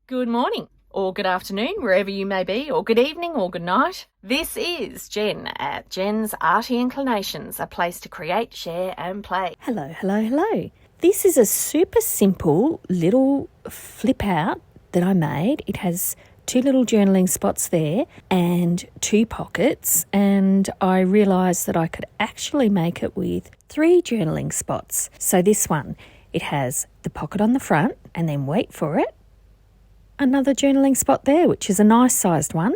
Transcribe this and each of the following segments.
Good morning, or good afternoon, wherever you may be, or good evening, or good night. This is Jen at Jen's Arty Inclinations, a place to create, share and play. Hello. This is a super simple little flip out that I made. It has 2 little journaling spots there and 2 pockets, and I realised that I could actually make it with 3 journaling spots. So this one, it has the pocket on the front, and then wait for it, another journaling spot there, which is a nice sized one.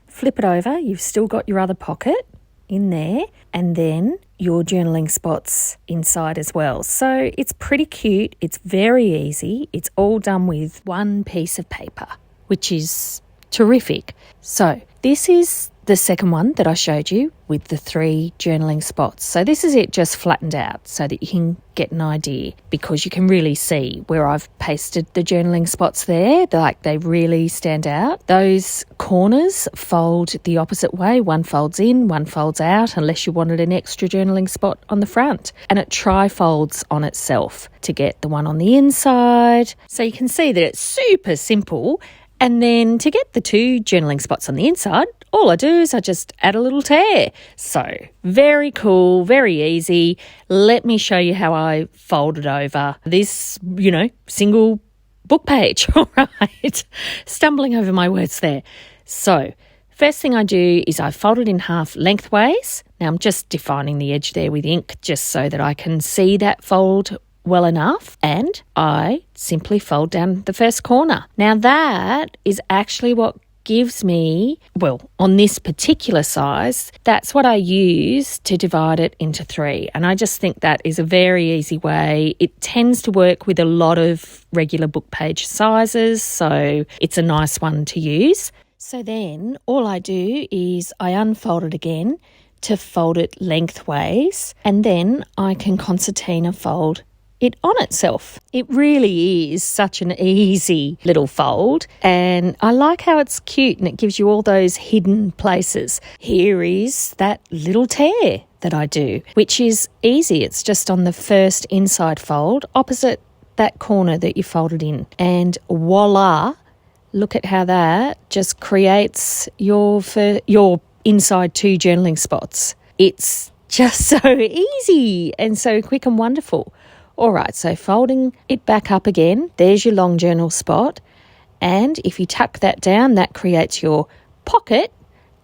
Flip it over, you've still got your other pocket in there, and then your journaling spots inside as well. So it's pretty cute, it's very easy, it's all done with one piece of paper, which is terrific. So this is the second one that I showed you with the 3 journaling spots. So this is it just flattened out so that you can get an idea, because you can really see where I've pasted the journaling spots there, like they really stand out. Those corners fold the opposite way. One folds in, one folds out, unless you wanted an extra journaling spot on the front. And it tri-folds on itself to get the one on the inside. So you can see that it's super simple. And then to get the 2 journaling spots on the inside, all I do is I just add a little tear. So very cool, very easy. Let me show you how I fold it over this, single book page. All right. Stumbling over my words there. So first thing I do is I fold it in half lengthways. Now I'm just defining the edge there with ink just so that I can see that fold well enough, and I simply fold down the first corner. Now that is actually what gives me, on this particular size, that's what I use to divide it into 3. And I just think that is a very easy way. It tends to work with a lot of regular book page sizes, so it's a nice one to use. So then all I do is I unfold it again to fold it lengthways, and then I can concertina fold it on itself. It really is such an easy little fold, and I like how it's cute and it gives you all those hidden places. Here is that little tear that I do, which is easy. It's just on the first inside fold opposite that corner that you folded in, and voila, look at how that just creates your inside 2 journaling spots. It's just so easy and so quick and wonderful. All right, so folding it back up again, there's your long journal spot. And if you tuck that down, that creates your pocket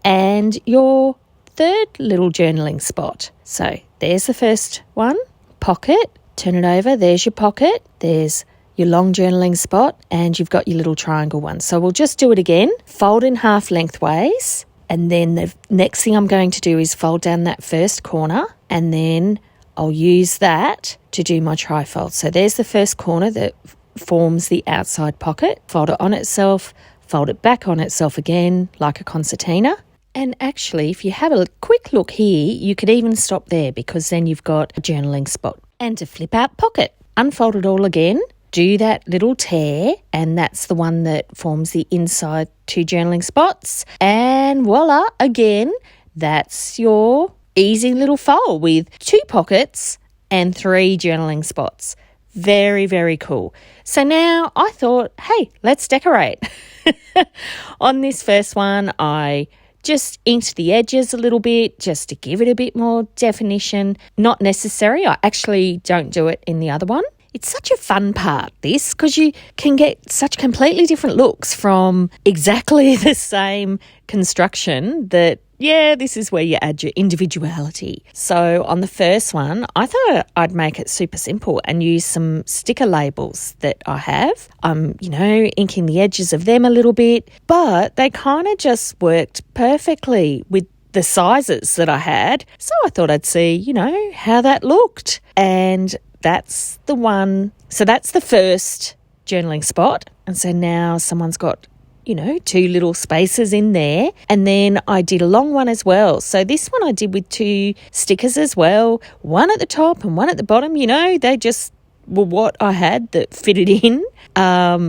and your 3rd little journaling spot. So there's the first one, pocket, turn it over, there's your pocket, there's your long journaling spot, and you've got your little triangle one. So we'll just do it again, fold in half lengthways, and then the next thing I'm going to do is fold down that first corner, and then I'll use that to do my trifold. So there's the first corner that forms the outside pocket. Fold it on itself, fold it back on itself again like a concertina. And actually, if you have a quick look here, you could even stop there, because then you've got a journaling spot. And to flip out pocket, unfold it all again, do that little tear, and that's the one that forms the inside 2 journaling spots. And voila, again, that's your easy little fold with 2 pockets and 3 journaling spots. Very, very cool. So now I thought, hey, let's decorate. On this first one, I just inked the edges a little bit just to give it a bit more definition. Not necessary. I actually don't do it in the other one. It's such a fun part, this, because you can get such completely different looks from exactly the same construction that, this is where you add your individuality. So on the first one, I thought I'd make it super simple and use some sticker labels that I have. I'm, inking the edges of them a little bit, but they kind of just worked perfectly with the sizes that I had. So I thought I'd see, how that looked. And that's the one. So that's the first journaling spot. And so now someone's got 2 little spaces in there. And then I did a long one as well. So this one I did with 2 stickers as well, one at the top and one at the bottom. They just were what I had that fitted in.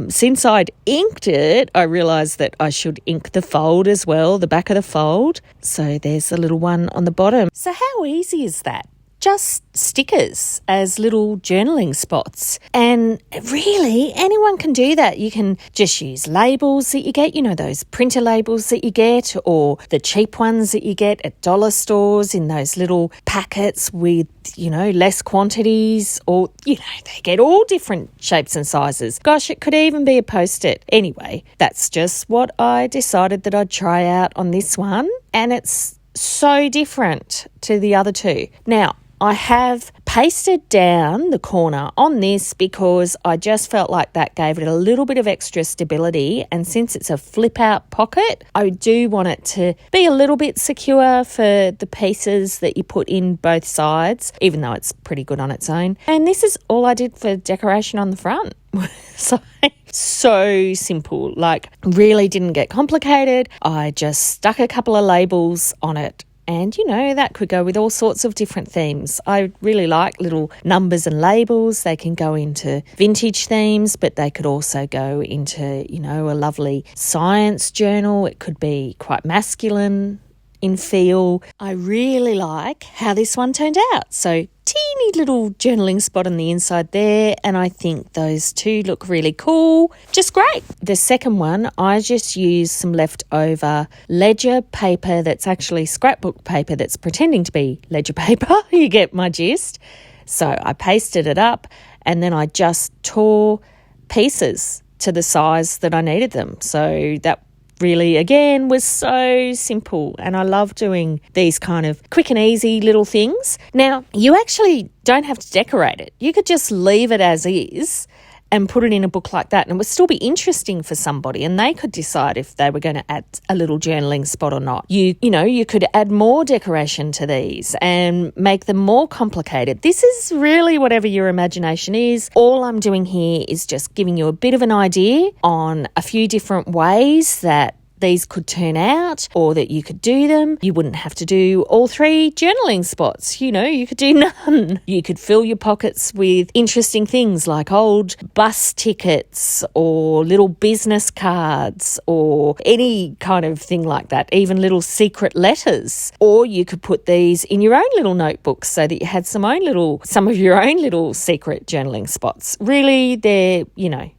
Since I'd inked it, I realised that I should ink the fold as well, the back of the fold. So there's the little one on the bottom. So how easy is that? just stickers as little journaling spots. And really, anyone can do that. You can just use labels that you get, those printer labels that you get, or the cheap ones that you get at dollar stores in those little packets with, less quantities, or, they get all different shapes and sizes. Gosh, it could even be a Post-it. Anyway, that's just what I decided that I'd try out on this one, and it's so different to the other two. Now, I have pasted down the corner on this because I just felt like that gave it a little bit of extra stability, and since it's a flip-out pocket, I do want it to be a little bit secure for the pieces that you put in both sides, even though it's pretty good on its own. And this is all I did for decoration on the front. So simple, really didn't get complicated. I just stuck a couple of labels on it. And, that could go with all sorts of different themes. I really like little numbers and labels. They can go into vintage themes, but they could also go into, a lovely science journal. It could be quite masculine in feel. I really like how this one turned out. So teeny little journaling spot on the inside there, and I think those two look really cool. Just great. The second one, I just used some leftover ledger paper that's actually scrapbook paper that's pretending to be ledger paper. You get my gist. So I pasted it up, and then I just tore pieces to the size that I needed them. So that really, again, was so simple, and I love doing these kind of quick and easy little things. Now, you actually don't have to decorate it. You could just leave it as is and put it in a book like that, and it would still be interesting for somebody, and they could decide if they were going to add a little journaling spot or not. You could add more decoration to these and make them more complicated. This is really whatever your imagination is. All I'm doing here is just giving you a bit of an idea on a few different ways that these could turn out, or that you could do them. You wouldn't have to do all three journaling spots. You could do none. You could fill your pockets with interesting things like old bus tickets or little business cards or any kind of thing like that, even little secret letters. Or you could put these in your own little notebooks so that you had some of your own little secret journaling spots. Really, they're,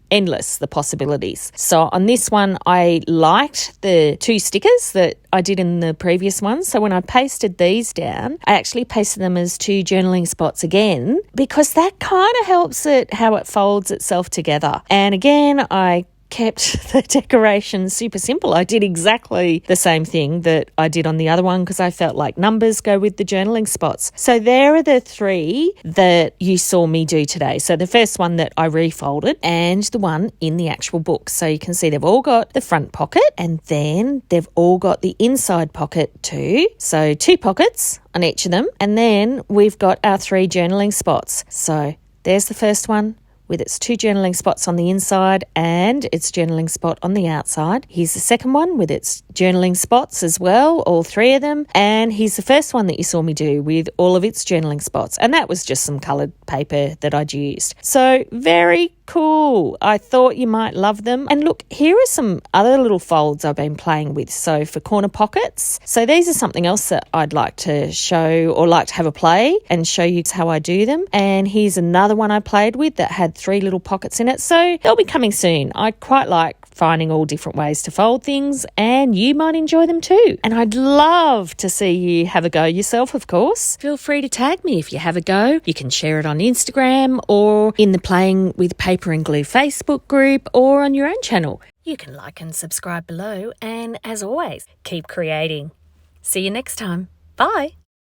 endless, the possibilities. So on this one, I liked the two stickers that I did in the previous one. So when I pasted these down, I actually pasted them as two journaling spots again, because that kind of helps it how it folds itself together. And again, I kept the decoration super simple. I did exactly the same thing that I did on the other one because I felt like numbers go with the journaling spots. So there are the three that you saw me do today. So the first one that I refolded, and the one in the actual book. So you can see they've all got the front pocket, and then they've all got the inside pocket too. So 2 pockets on each of them. And then we've got our 3 journaling spots. So there's the first one, with its 2 journaling spots on the inside and its journaling spot on the outside. Here's the second one with its journaling spots as well, all 3 of them. And here's the first one that you saw me do with all of its journaling spots. And that was just some coloured paper that I'd used. So very cool. I thought you might love them. And look, here are some other little folds I've been playing with. So for corner pockets. So these are something else that I'd like to show, or like to have a play and show you how I do them. And here's another one I played with that had 3 little pockets in it. So they'll be coming soon. I quite like finding all different ways to fold things, and you might enjoy them too. And I'd love to see you have a go yourself, of course. Feel free to tag me if you have a go. You can share it on Instagram or in the Playing with Paper and Glue Facebook group, or on your own channel. You can like and subscribe below, and as always, keep creating. See you next time. Bye.